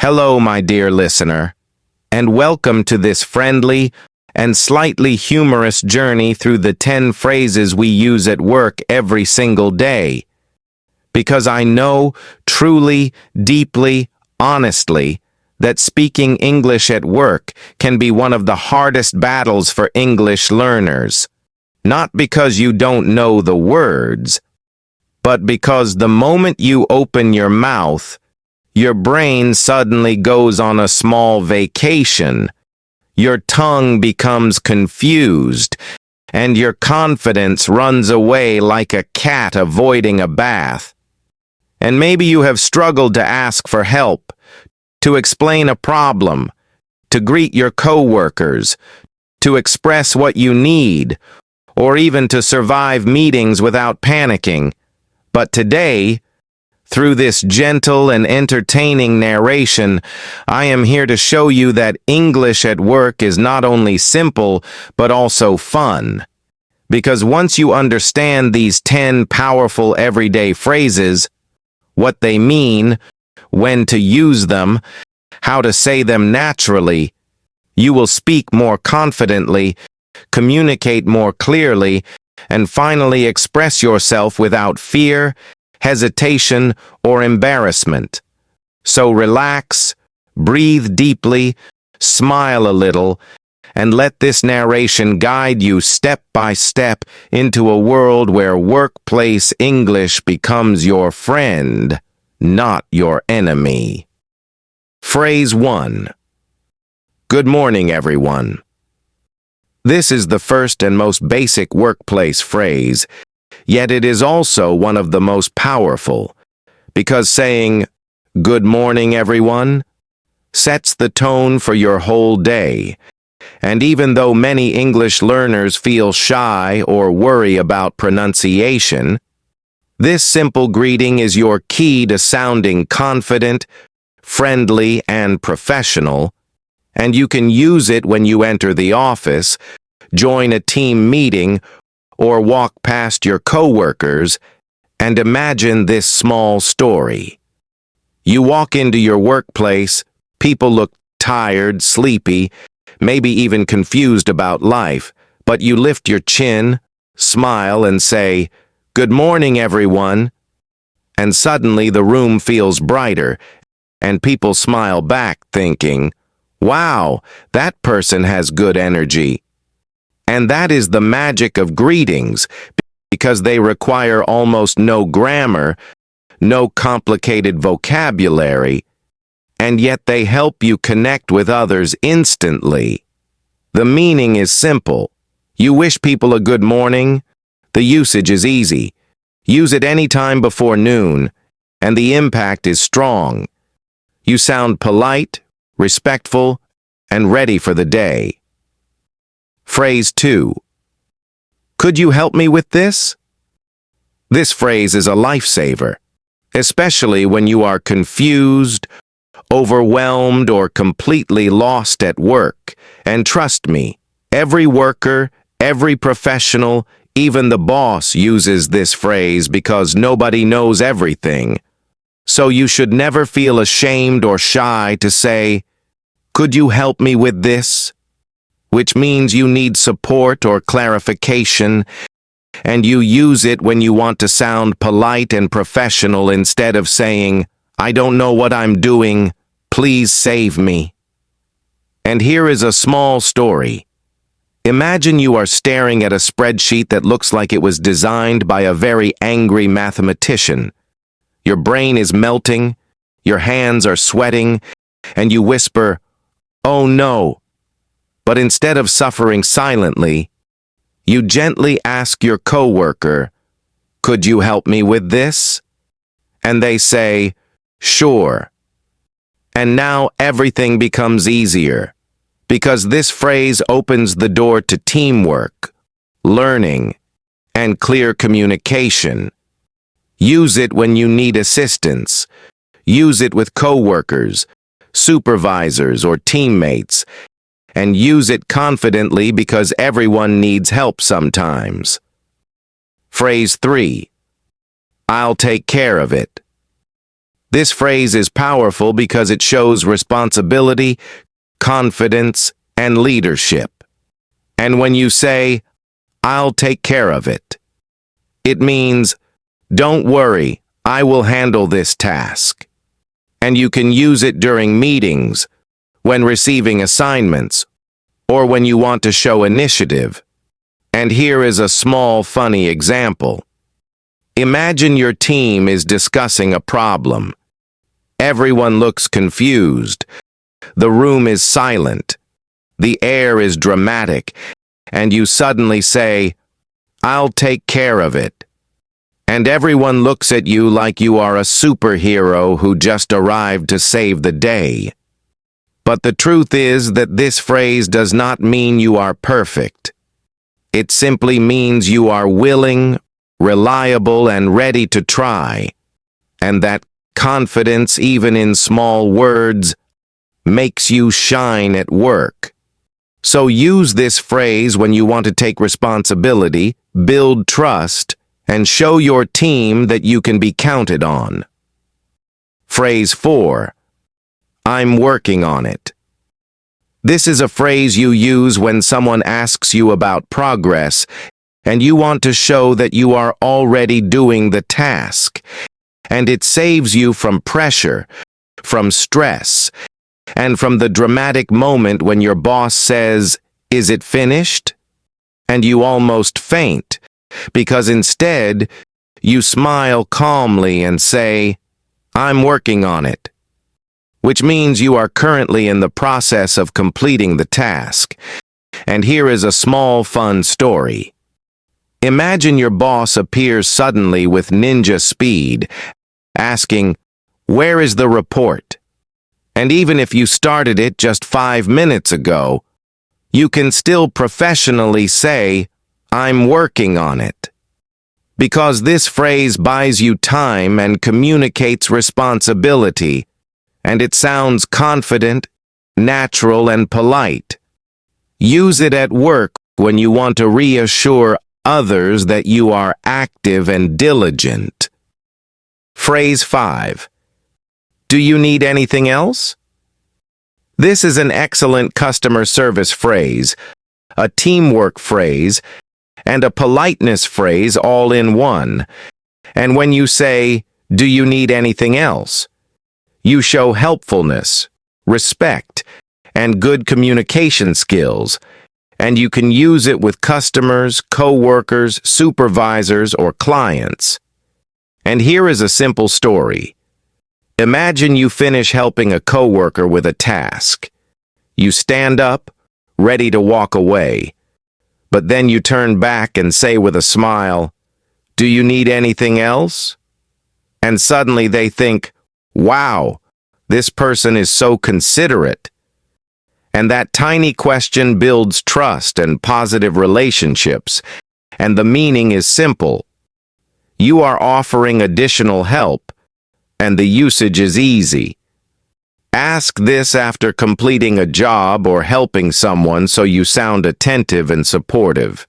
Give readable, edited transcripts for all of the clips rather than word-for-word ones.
Hello, my dear listener, and welcome to this friendly and slightly humorous journey through the 10 phrases we use at work every single day. Because I know truly, deeply, honestly, that speaking English at work can be one of the hardest battles for English learners. Not because you don't know the words, but because the moment you open your mouth, your brain suddenly goes on a small vacation. Your tongue becomes confused, and your confidence runs away like a cat avoiding a bath. And maybe you have struggled to ask for help, to explain a problem, to greet your coworkers, to express what you need, or even to survive meetings without panicking. But today, through this gentle and entertaining narration, I am here to show you that English at work is not only simple, but also fun. Because once you understand these 10 powerful everyday phrases, what they mean, when to use them, how to say them naturally, you will speak more confidently, communicate more clearly, and finally express yourself without fear, hesitation, or embarrassment. So relax, breathe deeply, smile a little, and let this narration guide you step by step into a world where workplace English becomes your friend, not your enemy. Phrase 1. Good morning, everyone. This is the first and most basic workplace phrase, yet it is also one of the most powerful, because saying, "Good morning, everyone," sets the tone for your whole day. And even though many English learners feel shy or worry about pronunciation, this simple greeting is your key to sounding confident, friendly, and professional, and you can use it when you enter the office, join a team meeting, or walk past your coworkers. And imagine this small story. You walk into your workplace, people look tired, sleepy, maybe even confused about life, but you lift your chin, smile, and say, "Good morning, everyone." And suddenly the room feels brighter, and people smile back thinking, "Wow, that person has good energy." And that is the magic of greetings, because they require almost no grammar, no complicated vocabulary, and yet they help you connect with others instantly. The meaning is simple. You wish people a good morning. The usage is easy. Use it any time before noon, and the impact is strong. You sound polite, respectful, and ready for the day. Phrase 2. Could you help me with this? This phrase is a lifesaver, especially when you are confused, overwhelmed, or completely lost at work. And trust me, every worker, every professional, even the boss uses this phrase because nobody knows everything. So you should never feel ashamed or shy to say, "Could you help me with this?" Which means you need support or clarification, and you use it when you want to sound polite and professional instead of saying, "I don't know what I'm doing, please save me." And here is a small story. Imagine you are staring at a spreadsheet that looks like it was designed by a very angry mathematician. Your brain is melting, your hands are sweating, and you whisper, "Oh no." But instead of suffering silently, you gently ask your coworker, "Could you help me with this?" And they say, "Sure." And now everything becomes easier, because this phrase opens the door to teamwork, learning, and clear communication. Use it when you need assistance. Use it with coworkers, supervisors, or teammates, and use it confidently because everyone needs help sometimes. Phrase 3. I'll take care of it. This phrase is powerful because it shows responsibility, confidence, and leadership. And when you say, "I'll take care of it," it means, "Don't worry, I will handle this task." And you can use it during meetings, when receiving assignments, or when you want to show initiative. And here is a small, funny example. Imagine your team is discussing a problem. Everyone looks confused. The room is silent. The air is dramatic, and you suddenly say, "I'll take care of it." And everyone looks at you like you are a superhero who just arrived to save the day. But the truth is that this phrase does not mean you are perfect. It simply means you are willing, reliable, and ready to try, and that confidence, even in small words, makes you shine at work. So use this phrase when you want to take responsibility, build trust, and show your team that you can be counted on. Phrase 4. I'm working on it. This is a phrase you use when someone asks you about progress, and you want to show that you are already doing the task, and it saves you from pressure, from stress, and from the dramatic moment when your boss says, "Is it finished?" and you almost faint, because instead you smile calmly and say, "I'm working on it," which means you are currently in the process of completing the task. And here is a small fun story. Imagine your boss appears suddenly with ninja speed, asking, "Where is the report?" And even if you started it just 5 minutes ago, you can still professionally say, "I'm working on it." Because this phrase buys you time and communicates responsibility, and it sounds confident, natural, and polite. Use it at work when you want to reassure others that you are active and diligent. Phrase 5. Do you need anything else? This is an excellent customer service phrase, a teamwork phrase, and a politeness phrase all in one. And when you say, "Do you need anything else?" you show helpfulness, respect, and good communication skills, and you can use it with customers, co-workers, supervisors, or clients. And here is a simple story. Imagine you finish helping a coworker with a task. You stand up, ready to walk away, but then you turn back and say with a smile, "Do you need anything else?" And suddenly they think, "Wow, this person is so considerate." And that tiny question builds trust and positive relationships, and the meaning is simple. You are offering additional help, and the usage is easy. Ask this after completing a job or helping someone so you sound attentive and supportive.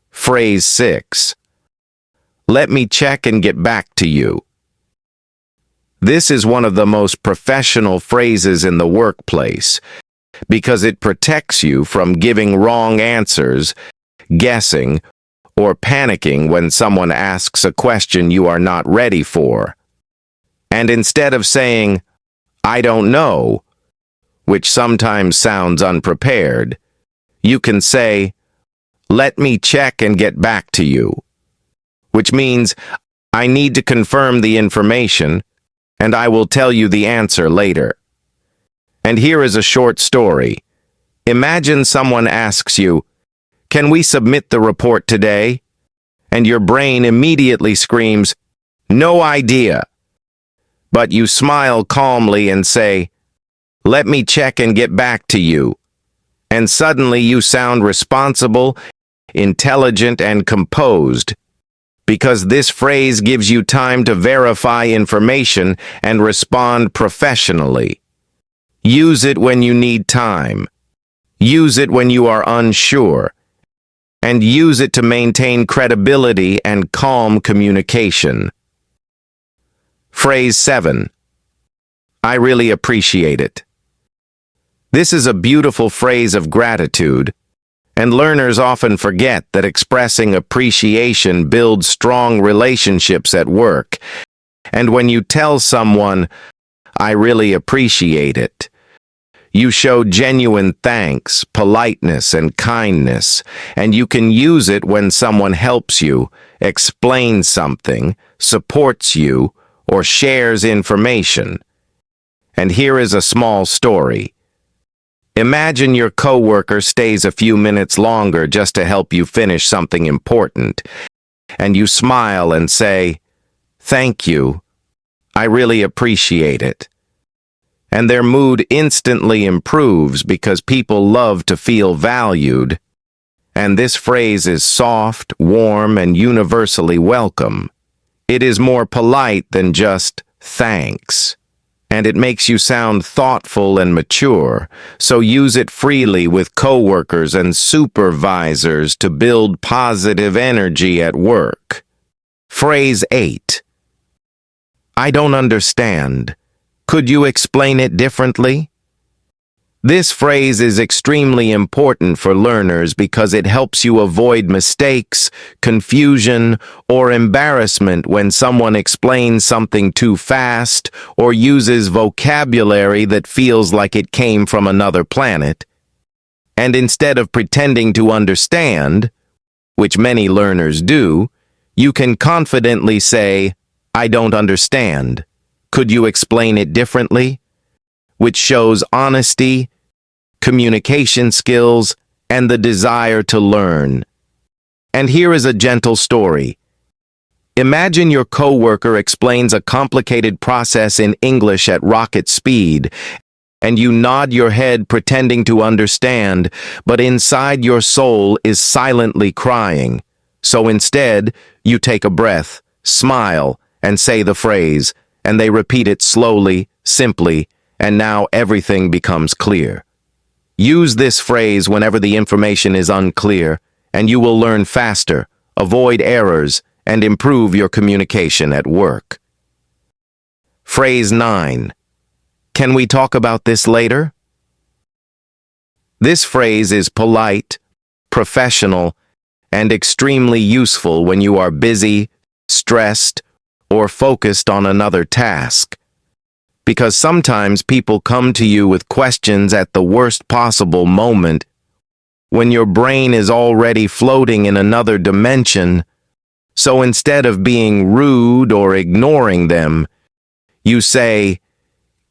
Phrase 6. Let me check and get back to you. This is one of the most professional phrases in the workplace because it protects you from giving wrong answers, guessing, or panicking when someone asks a question you are not ready for. And instead of saying, "I don't know," which sometimes sounds unprepared, you can say, "Let me check and get back to you," which means, "I need to confirm the information, and I will tell you the answer later." And here is a short story. Imagine someone asks you, "Can we submit the report today?" And your brain immediately screams, "No idea." But you smile calmly and say, "Let me check and get back to you." And suddenly you sound responsible, intelligent, and composed, because this phrase gives you time to verify information and respond professionally. Use it when you need time. Use it when you are unsure. And use it to maintain credibility and calm communication. Phrase 7. I really appreciate it. This is a beautiful phrase of gratitude, and learners often forget that expressing appreciation builds strong relationships at work. And when you tell someone, I really appreciate it, you show genuine thanks, politeness, and kindness, and you can use it when someone helps you, explains something, supports you, or shares information. And here is a small story. Imagine your coworker stays a few minutes longer just to help you finish something important, and you smile and say, "Thank you. I really appreciate it." And their mood instantly improves because people love to feel valued, and this phrase is soft, warm, and universally welcome. It is more polite than just thanks, and it makes you sound thoughtful and mature, so use it freely with coworkers and supervisors to build positive energy at work. Phrase 8. I don't understand. Could you explain it differently? This phrase is extremely important for learners because it helps you avoid mistakes, confusion, or embarrassment when someone explains something too fast or uses vocabulary that feels like it came from another planet. And instead of pretending to understand, which many learners do, you can confidently say, I don't understand. Could you explain it differently? Which shows honesty, communication skills, and the desire to learn. And here is a gentle story. Imagine your coworker explains a complicated process in English at rocket speed, and you nod your head pretending to understand, but inside your soul is silently crying. So instead, you take a breath, smile, and say the phrase, and they repeat it slowly, simply, and now everything becomes clear. Use this phrase whenever the information is unclear, and you will learn faster, avoid errors, and improve your communication at work. Phrase 9. Can we talk about this later? This phrase is polite, professional, and extremely useful when you are busy, stressed, or focused on another task. Because sometimes people come to you with questions at the worst possible moment, when your brain is already floating in another dimension. So instead of being rude or ignoring them, you say,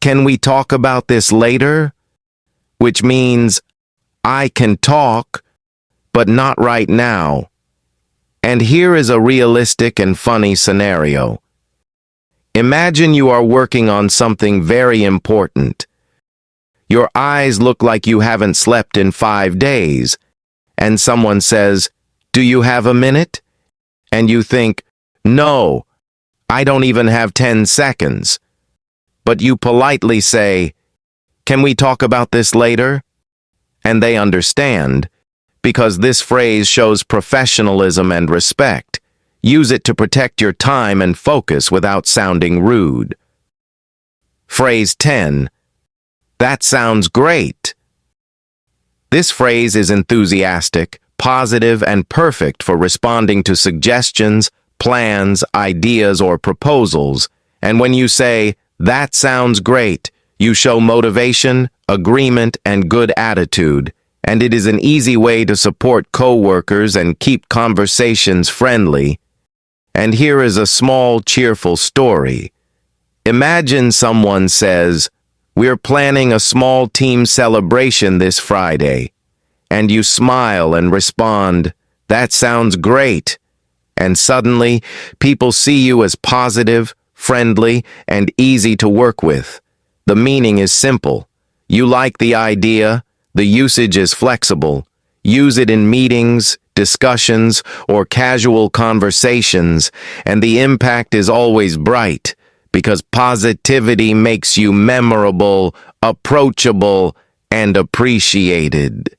can we talk about this later? Which means, I can talk, but not right now. And here is a realistic and funny scenario. Imagine you are working on something very important. Your eyes look like you haven't slept in 5 days, and someone says, do you have a minute? And you think, no, I don't even have 10 seconds. But you politely say, can we talk about this later? And they understand, because this phrase shows professionalism and respect. Use it to protect your time and focus without sounding rude. Phrase 10. That sounds great. This phrase is enthusiastic, positive, and perfect for responding to suggestions, plans, ideas, or proposals. And when you say, that sounds great, you show motivation, agreement, and good attitude. And it is an easy way to support coworkers and keep conversations friendly. And here is a small, cheerful story. Imagine someone says, we're planning a small team celebration this Friday. And you smile and respond, that sounds great. And suddenly, people see you as positive, friendly, and easy to work with. The meaning is simple. You like the idea, the usage is flexible. Use it in meetings, discussions, or casual conversations, and the impact is always bright, because positivity makes you memorable, approachable, and appreciated.